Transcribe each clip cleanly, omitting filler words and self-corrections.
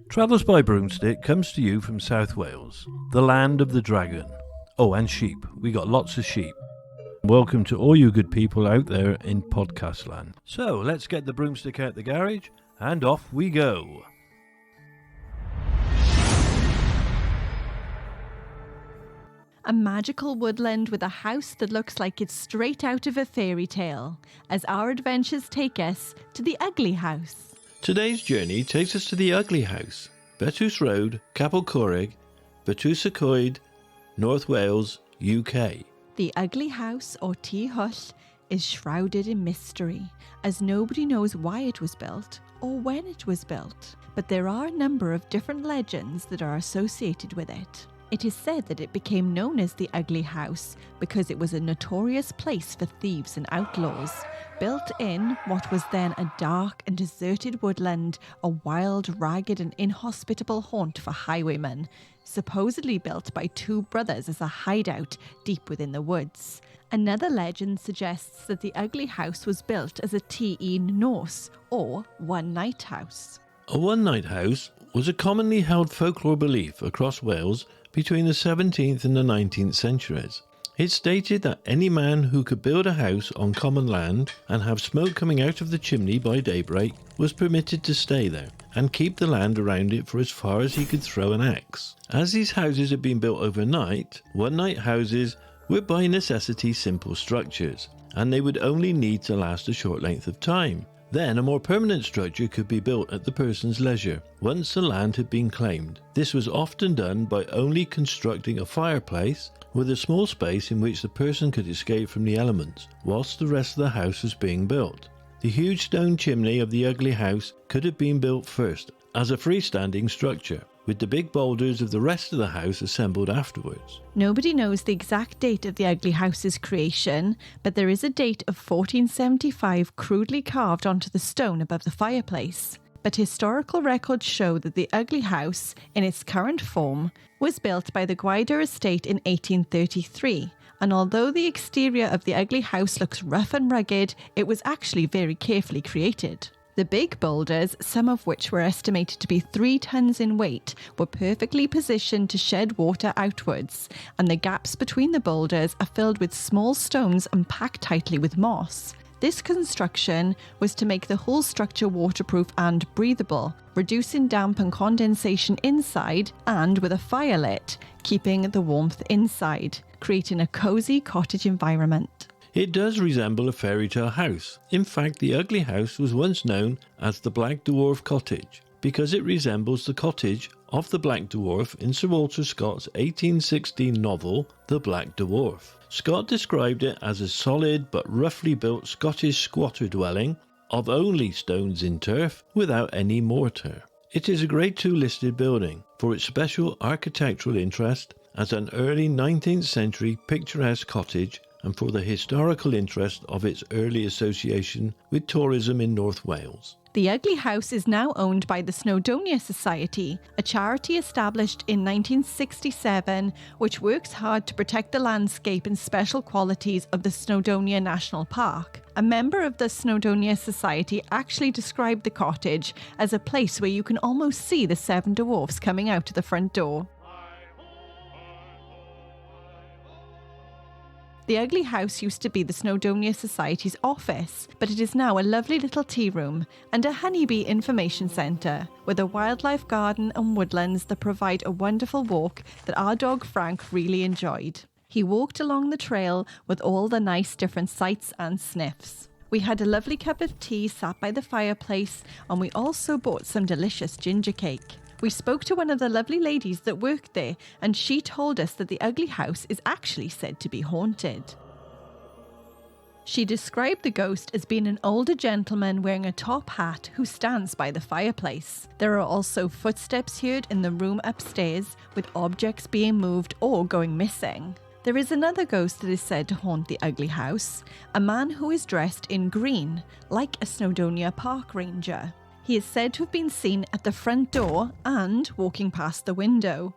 Travels by Broomstick comes to you from South Wales, the land of the dragon. Oh, and sheep. We got lots of sheep. Welcome to all you good people out there in podcast land. So, let's get the broomstick out the garage, and off we go. A magical woodland with a house that looks like it's straight out of a fairy tale, as our adventures take us to the ugly house. Today's journey takes us to the ugly house, Betus Road, Capel Corrig, Betusacoed, North Wales, UK. The ugly house, or Ty Hyll, is shrouded in mystery, as nobody knows why it was built or when it was built. But there are a number of different legends that are associated with it. It is said that it became known as the ugly house because it was a notorious place for thieves and outlaws, built in what was then a dark and deserted woodland, a wild, ragged and inhospitable haunt for highwaymen, supposedly built by two brothers as a hideout deep within the woods. Another legend suggests that the ugly house was built as a T-een Norse, or one-night house. A one-night house was a commonly held folklore belief across Wales between the 17th and the 19th centuries. It stated that any man who could build a house on common land and have smoke coming out of the chimney by daybreak was permitted to stay there and keep the land around it for as far as he could throw an axe. As these houses had been built overnight, one-night houses were by necessity simple structures, and they would only need to last a short length of time. Then a more permanent structure could be built at the person's leisure, once the land had been claimed. This was often done by only constructing a fireplace with a small space in which the person could escape from the elements, whilst the rest of the house was being built. The huge stone chimney of the ugly house could have been built first, as a freestanding structure, with the big boulders of the rest of the house assembled afterwards. Nobody knows the exact date of the ugly house's creation, but there is a date of 1475 crudely carved onto the stone above the fireplace. But historical records show that the ugly house, in its current form, was built by the Gwydir estate in 1833, and although the exterior of the ugly house looks rough and rugged, it was actually very carefully created. The big boulders, some of which were estimated to be 3 tons in weight, were perfectly positioned to shed water outwards, and the gaps between the boulders are filled with small stones and packed tightly with moss. This construction was to make the whole structure waterproof and breathable, reducing damp and condensation inside, and with a fire lit, keeping the warmth inside, creating a cosy cottage environment. It does resemble a fairy tale house. In fact, the ugly house was once known as the Black Dwarf Cottage, because it resembles the cottage of the Black Dwarf in Sir Walter Scott's 1816 novel, The Black Dwarf. Scott described it as a solid but roughly built Scottish squatter dwelling of only stones in turf without any mortar. It is a Grade 2 listed building for its special architectural interest as an early 19th century picturesque cottage and for the historical interest of its early association with tourism in North Wales. The ugly house is now owned by the Snowdonia Society, a charity established in 1967 which works hard to protect the landscape and special qualities of the Snowdonia National Park. A member of the Snowdonia Society actually described the cottage as a place where you can almost see the 7 dwarfs coming out of the front door. The ugly house used to be the Snowdonia Society's office, but it is now a lovely little tea room and a honeybee information centre with a wildlife garden and woodlands that provide a wonderful walk that our dog Frank really enjoyed. He walked along the trail with all the nice different sights and sniffs. We had a lovely cup of tea sat by the fireplace, and we also bought some delicious ginger cake. We spoke to one of the lovely ladies that worked there, and she told us that the ugly house is actually said to be haunted. She described the ghost as being an older gentleman wearing a top hat who stands by the fireplace. There are also footsteps heard in the room upstairs, with objects being moved or going missing. There is another ghost that is said to haunt the ugly house, a man who is dressed in green, like a Snowdonia Park ranger. He is said to have been seen at the front door and walking past the window.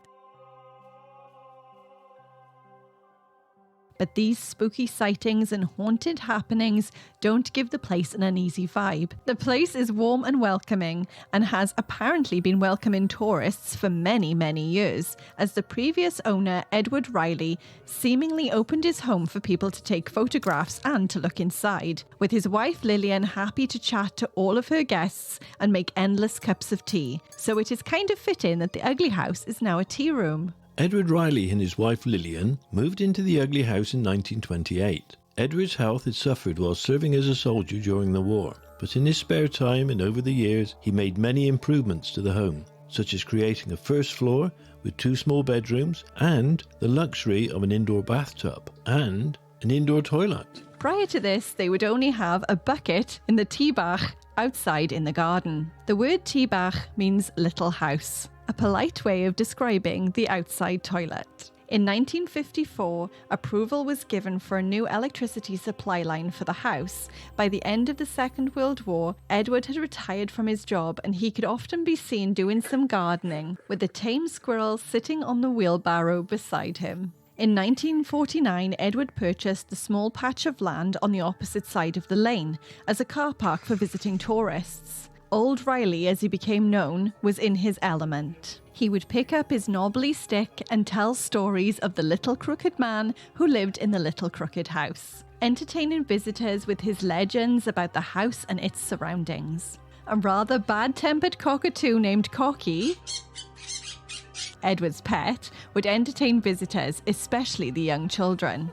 But these spooky sightings and haunted happenings don't give the place an uneasy vibe. The place is warm and welcoming and has apparently been welcoming tourists for many, many years, as the previous owner, Edward Riley, seemingly opened his home for people to take photographs and to look inside, with his wife Lillian happy to chat to all of her guests and make endless cups of tea. So it is kind of fitting that the Ugly House is now a tea room. Edward Riley and his wife Lillian moved into the Ugly House in 1928. Edward's health had suffered while serving as a soldier during the war, but in his spare time and over the years he made many improvements to the home, such as creating a first floor with 2 small bedrooms and the luxury of an indoor bathtub and an indoor toilet. Prior to this, they would only have a bucket in the teebach outside in the garden. The word teebach means little house, a polite way of describing the outside toilet. In 1954, approval was given for a new electricity supply line for the house. By the end of the Second World War, Edward had retired from his job and he could often be seen doing some gardening, with a tame squirrel sitting on the wheelbarrow beside him. In 1949, Edward purchased the small patch of land on the opposite side of the lane as a car park for visiting tourists. Old Riley, as he became known, was in his element. He would pick up his knobbly stick and tell stories of the little crooked man who lived in the little crooked house, entertaining visitors with his legends about the house and its surroundings. A rather bad-tempered cockatoo named Cocky, Edward's pet, would entertain visitors, especially the young children.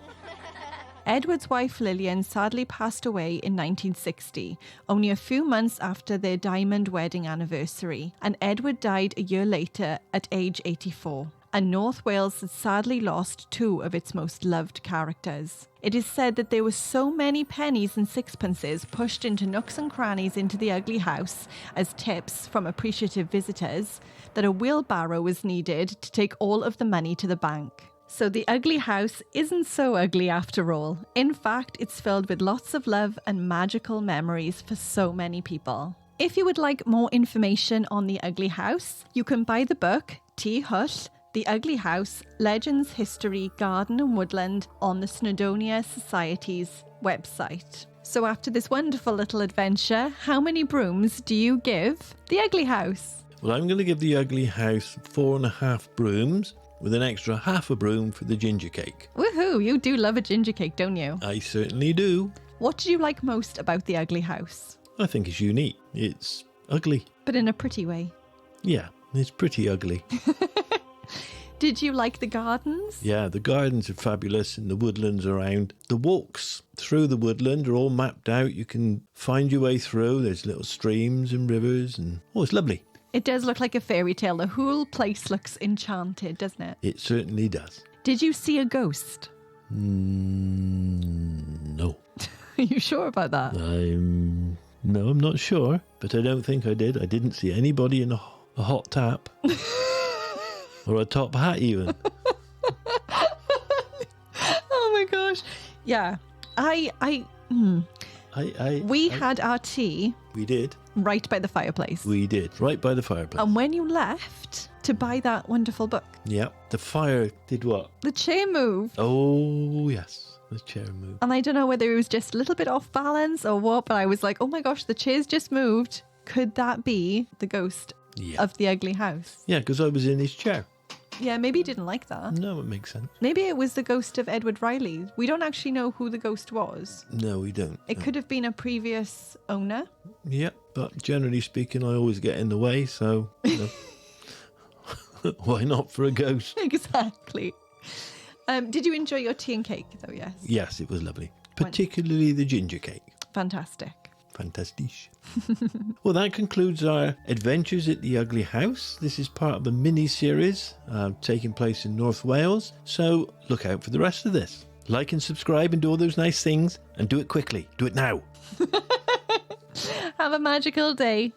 Edward's wife Lillian sadly passed away in 1960, only a few months after their diamond wedding anniversary, and Edward died a year later at age 84. And North Wales had sadly lost 2 of its most loved characters. It is said that there were so many pennies and sixpences pushed into nooks and crannies into the Ugly House as tips from appreciative visitors that a wheelbarrow was needed to take all of the money to the bank. So the Ugly House isn't so ugly after all. In fact, it's filled with lots of love and magical memories for so many people. If you would like more information on the Ugly House, you can buy the book Ty Hyll, The Ugly House, Legends, History, Garden and Woodland on the Snowdonia Society's website. So after this wonderful little adventure, how many brooms do you give the Ugly House? Well, I'm going to give the Ugly House 4.5 brooms, with an extra half a broom for the ginger cake. Woohoo, you do love a ginger cake, don't you? I certainly do. What did you like most about the Ugly House? I think it's unique. It's ugly. But in a pretty way. Yeah, it's pretty ugly. Did you like the gardens? Yeah, the gardens are fabulous and the woodlands around. The walks through the woodland are all mapped out. You can find your way through. There's little streams and rivers and it's lovely. It does look like a fairy tale. The whole place looks enchanted, doesn't it? It certainly does. Did you see a ghost? No. Are you sure about that? No, I'm not sure, but I don't think I did. I didn't see anybody in a hot tap or a top hat even. Oh my gosh. Yeah. We had our tea. We did. Right by the fireplace. We did. Right by the fireplace. And when you left to buy that wonderful book. Yep. The fire did what? The chair moved. Oh, yes. The chair moved. And I don't know whether it was just a little bit off balance or what, but I was like, oh my gosh, the chair's just moved. Could that be the ghost of the Ugly House? Yeah, because I was in his chair. Yeah, maybe he didn't like that. No, it makes sense. Maybe it was the ghost of Edward Riley. We don't actually know who the ghost was. No, we don't. It could have been a previous owner. Yep, but generally speaking, I always get in the way, so why not for a ghost? Exactly. Did you enjoy your tea and cake, though, yes? Yes, it was lovely. Particularly the ginger cake. Fantastic. Fantastic. Well, that concludes our adventures at the Ugly House. This is part of a mini-series taking place in North Wales, so look out for the rest of this. Like and subscribe and do all those nice things, and do it quickly. Do it now. Have a magical day.